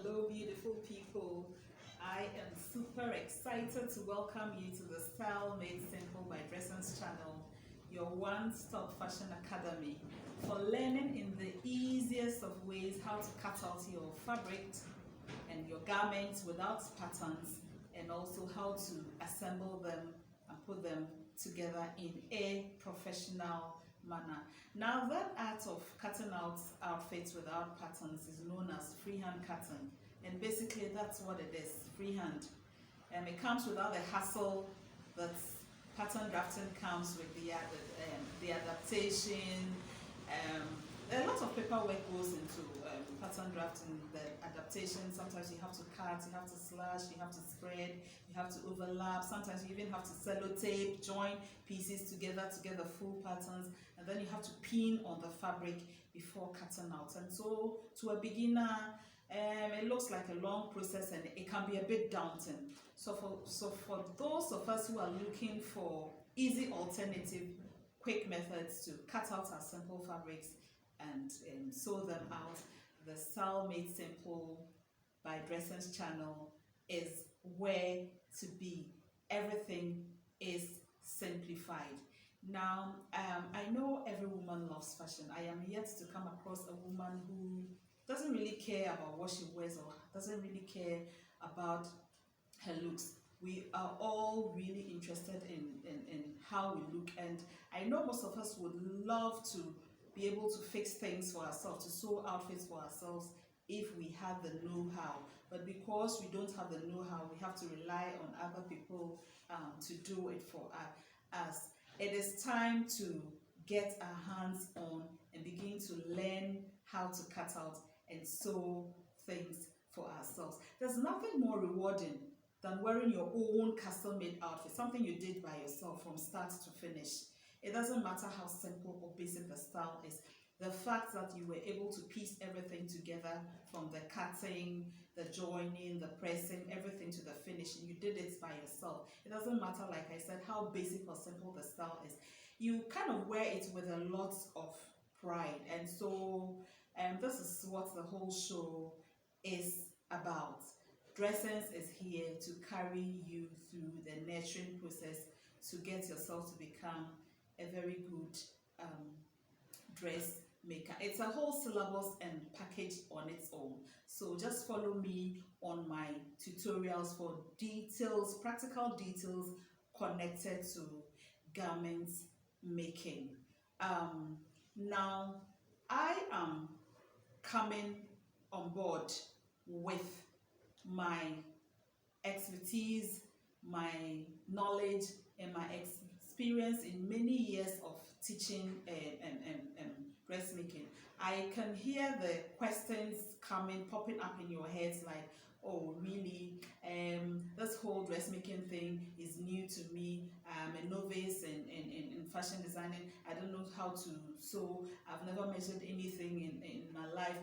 Hello, beautiful people. I am super excited to welcome you to the Style Made Simple by Dressens channel, your one-stop fashion academy for learning in the easiest of ways how to cut out your fabric and your garments without patterns, and also how to assemble them and put them together in a professional manner. Now, that art of cutting out outfits without patterns is known as freehand cutting, and basically that's what it is, freehand. It comes without the hassle that pattern drafting comes with the adaptation. A lot of paperwork goes into pattern drafting, the adaptation. Sometimes you have to cut, you have to slash, you have to spread, you have to overlap. Sometimes you even have to sellotape, join pieces together to get the full patterns, and then you have to pin on the fabric before cutting out. And so to a beginner, it looks like a long process and it can be a bit daunting. So for those of us who are looking for easy alternative, quick methods to cut out our simple fabrics and sew them out, the Style Made Simple by Dressens channel is where to be. Everything is simplified. Now, I know every woman loves fashion. I am yet to come across a woman who doesn't really care about what she wears or doesn't really care about her looks. We are all really interested in how we look, and I know most of us would love to be able to fix things for ourselves, to sew outfits for ourselves if we had the know-how. But because we don't have the know-how, we have to rely on other people to do it for us. It is time to get our hands on and begin to learn how to cut out and sew things for ourselves. There's nothing more rewarding than wearing your own custom-made outfit, something you did by yourself from start to finish. It doesn't matter how simple or basic the style is. The fact that you were able to piece everything together, from the cutting, the joining, the pressing, everything to the finishing, you did it by yourself. It doesn't matter, like I said, how basic or simple the style is. You kind of wear it with a lot of pride. And so this is what the whole show is about. Dressens is here to carry you through the nurturing process to get yourself to become a very good dressmaker. It's a whole syllabus and package on its own. So just follow me on my tutorials for details, practical details connected to garments making. Now, I am coming on board with my expertise, my knowledge, and my experience in many years of teaching and dressmaking. I can hear the questions popping up in your heads like, oh really, this whole dressmaking thing is new to me. I'm a novice in fashion designing. I don't know how to sew. I've never measured anything in my life.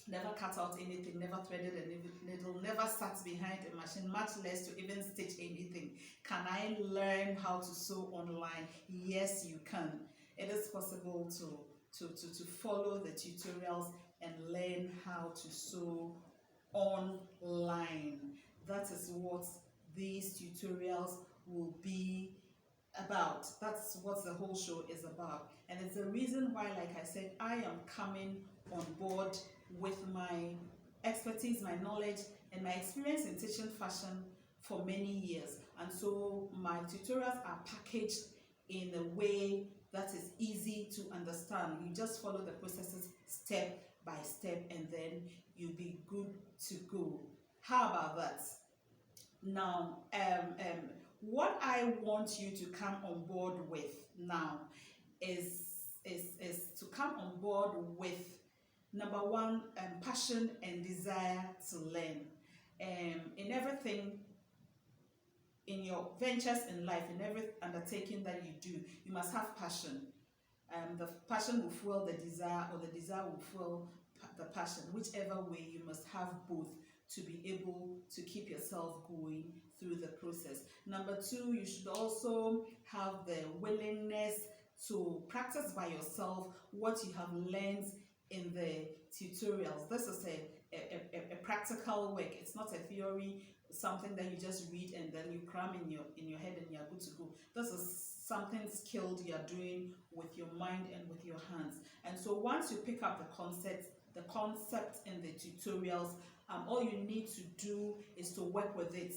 Never cut out anything, never threaded a needle, never sat behind a machine, much less to even stitch anything. Can I learn how to sew online? Yes, you can. It is possible to follow the tutorials and learn how to sew online. That is what these tutorials will be about. That's what the whole show is about. And it's the reason why, like I said, I am coming on board with my expertise, my knowledge, and my experience in teaching fashion for many years. And so my tutorials are packaged in a way that is easy to understand. You just follow the processes step by step and then you'll be good to go. How about that? Now, what I want you to come on board with now is to come on board with number one, passion and desire to learn. In everything, in your ventures in life, in every undertaking that you do, you must have passion. The passion will fuel the desire, or the desire will fuel the passion. Whichever way, you must have both to be able to keep yourself going through the process. Number two, you should also have the willingness to practice by yourself what you have learned in the tutorials. This is a practical work. It's not a theory, something that you just read and then you cram in your head and you're good to go. This is something skilled you're doing with your mind and with your hands. And so once you pick up the concept in the tutorials, all you need to do is to work with it.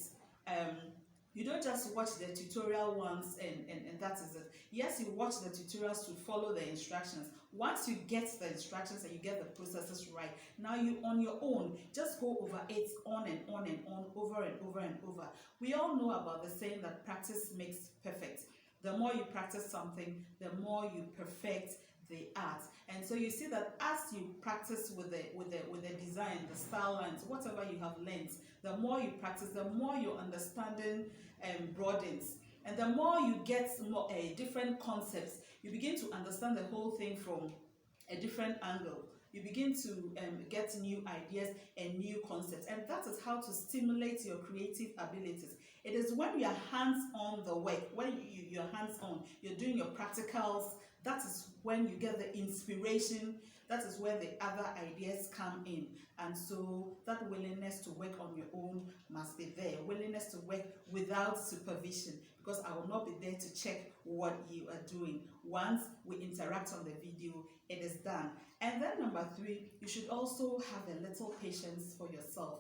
You don't just watch the tutorial once and that is it. Yes, you watch the tutorials to follow the instructions. Once you get the instructions and you get the processes right, now you on your own just go over it on and on and on, over and over and over. We all know about the saying that practice makes perfect. The more you practice something, the more you perfect the art. And so you see that as you practice with the design, the style lines, whatever you have learned, the more you practice, the more your understanding broadens. And the more you get more different concepts, you begin to understand the whole thing from a different angle. You begin to get new ideas and new concepts. And that is how to stimulate your creative abilities. It is when you are hands-on the work, when you're hands-on, you're doing your practicals, that is when you get the inspiration. That is where the other ideas come in. And so that willingness to work on your own must be there. Willingness to work without supervision, because I will not be there to check what you are doing. Once we interact on the video, it is done. And then number 3, you should also have a little patience for yourself.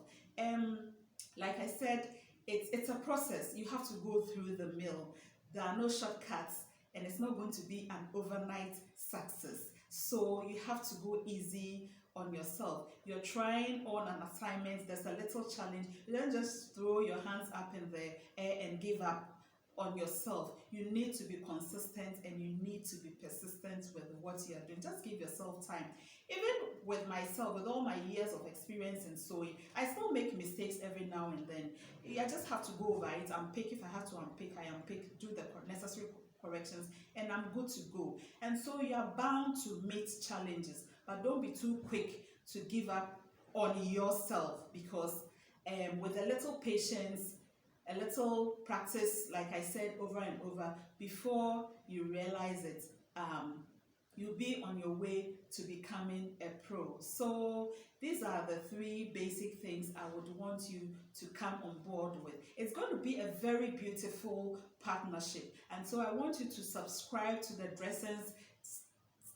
Like I said, it's a process. You have to go through the mill. There are no shortcuts, and it's not going to be an overnight success. So you have to go easy on yourself. You're trying on an assignment, there's a little challenge. You don't just throw your hands up in the air and give up on yourself. You need to be consistent and you need to be persistent with what you're doing. Just give yourself time. Even with myself, with all my years of experience in sewing, I still make mistakes every now and then. I just have to go over it, unpick. If I have to unpick, I unpick, do the necessary corrections, and I'm good to go. And so you are bound to meet challenges, but don't be too quick to give up on yourself, because with a little patience, a little practice, like I said, over and over, before you realize it, you'll be on your way to becoming a pro. So these are the 3 basic things I would want you to come on board with. It's going to be a very beautiful partnership. And so I want you to subscribe to the Dressens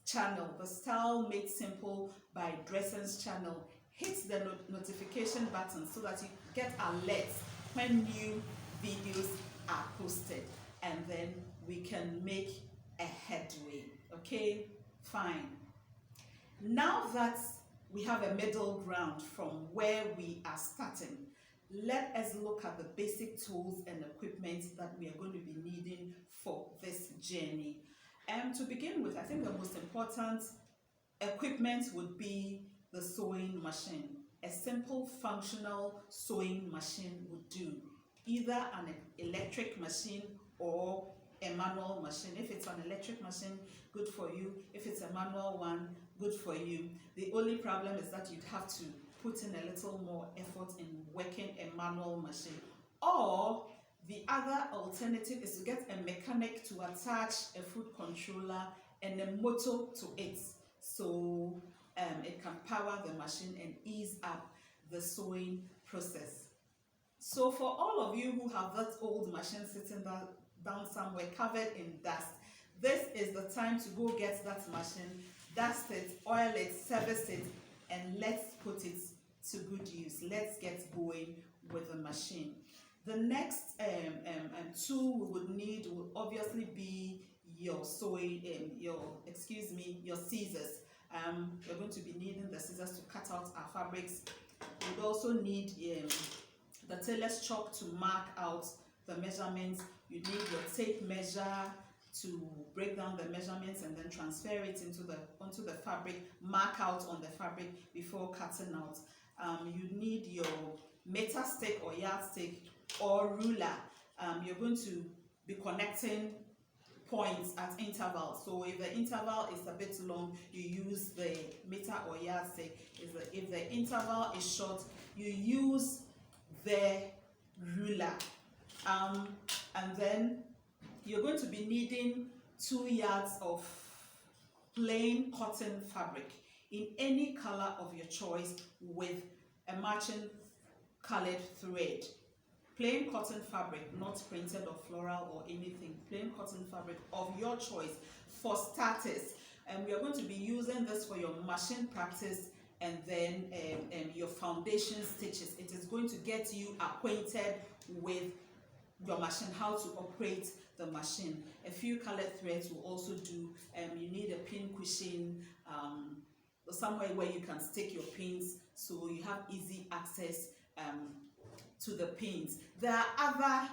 channel, the Style Made Simple by Dressens channel. Hit the notification button so that you get alerts when new videos are posted, and then we can make a headway. Okay, fine. Now that we have a middle ground from where we are starting, let us look at the basic tools and equipment that we are going to be needing for this journey. And to begin with, I think the most important equipment would be the sewing machine. A simple functional sewing machine would do. Either an electric machine or a manual machine. If it's an electric machine, good for you. If it's a manual one, good for you. The only problem is that you'd have to put in a little more effort in working a manual machine. Or the other alternative is to get a mechanic to attach a foot controller and a motor to it, so it can power the machine and ease up the sewing process. So for all of you who have that old machine sitting down somewhere covered in dust, this is the time to go get that machine, dust it, oil it, service it, and let's put it to good use. Let's get going with the machine. The next tool we would need will obviously be your sewing, your scissors. We're going to be needing the scissors to cut out our fabrics. We'd also need the tailor's chalk to mark out the measurements. You need your tape measure to break down the measurements and then transfer it onto the fabric, mark out on the fabric before cutting out. You need your meter stick or yardstick or ruler. You're going to be connecting points at intervals. So if the interval is a bit long, you use the meter or yardstick. If the interval is short, you use the ruler. And then you're going to be needing 2 yards of plain cotton fabric. in any color of your choice with a matching colored thread. Plain cotton fabric, not printed or floral or anything. Plain cotton fabric of your choice. For starters, and we are going to be using this for your machine practice and then your foundation stitches. It is going to get you acquainted with your machine, how to operate the machine. A few colored threads will also do. You need a pin cushion, somewhere where you can stick your pins so you have easy access to the pins. There are other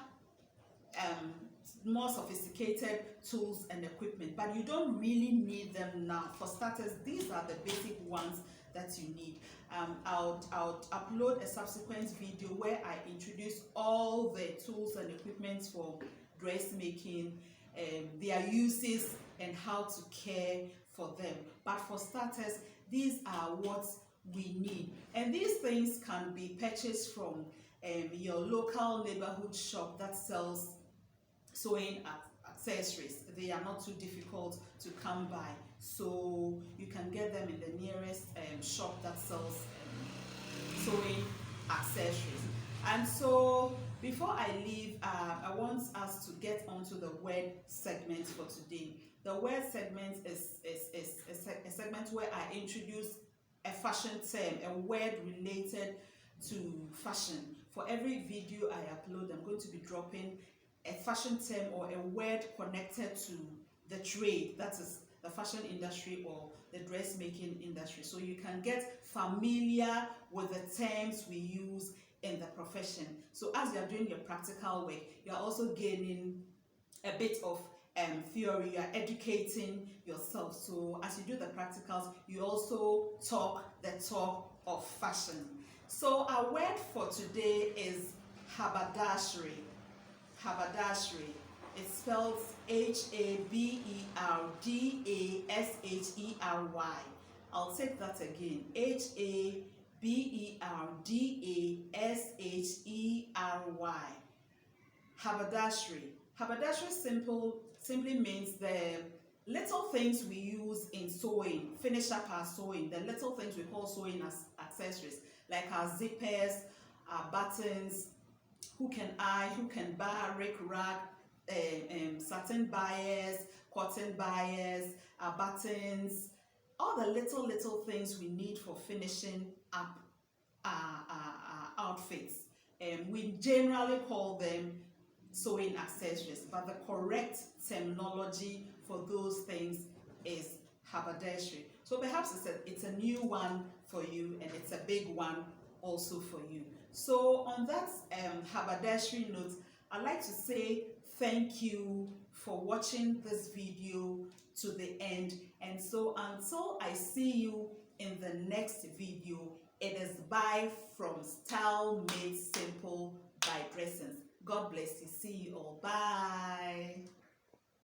more sophisticated tools and equipment, but you don't really need them now. For starters, these are the basic ones that you need. I'll upload a subsequent video where I introduce all the tools and equipment for dressmaking, their uses and how to care for them. But for starters, these are what we need, and these things can be purchased from your local neighborhood shop that sells sewing accessories. They are not too difficult to come by, so you can get them in the nearest shop that sells sewing accessories. And so before I leave, I want us to get onto the word segment for today. The word segment is a segment where I introduce a fashion term, a word related to fashion. For every video I upload, I'm going to be dropping a fashion term or a word connected to the trade, that is the fashion industry or the dressmaking industry, so you can get familiar with the terms we use in the profession. So as you are doing your practical work, you are also gaining a bit of theory, you are educating yourself. So as you do the practicals, you also talk the talk of fashion. So our word for today is haberdashery. Haberdashery. It spells H-A-B-E-R-D-A-S-H-E-R-Y. I'll take that again. H-A-B-E-R-D-A-S-H-E-R-Y. Haberdashery. Haberdashery simply means the little things we use in sewing, finish up our sewing, the little things we call sewing as accessories, like our zippers, our buttons, hook and eye, hook and bar, rake rack, satin bias, cotton bias, our buttons, all the little things we need for finishing up our outfits. We generally call them sewing accessories, but the correct terminology for those things is haberdashery. So perhaps it's a new one for you, and it's a big one also for you. So on that haberdashery note, I'd like to say thank you for watching this video to the end. And so until I see you in the next video, it is bye from Style Made Simple by Dressens. God bless you. See you all. Bye.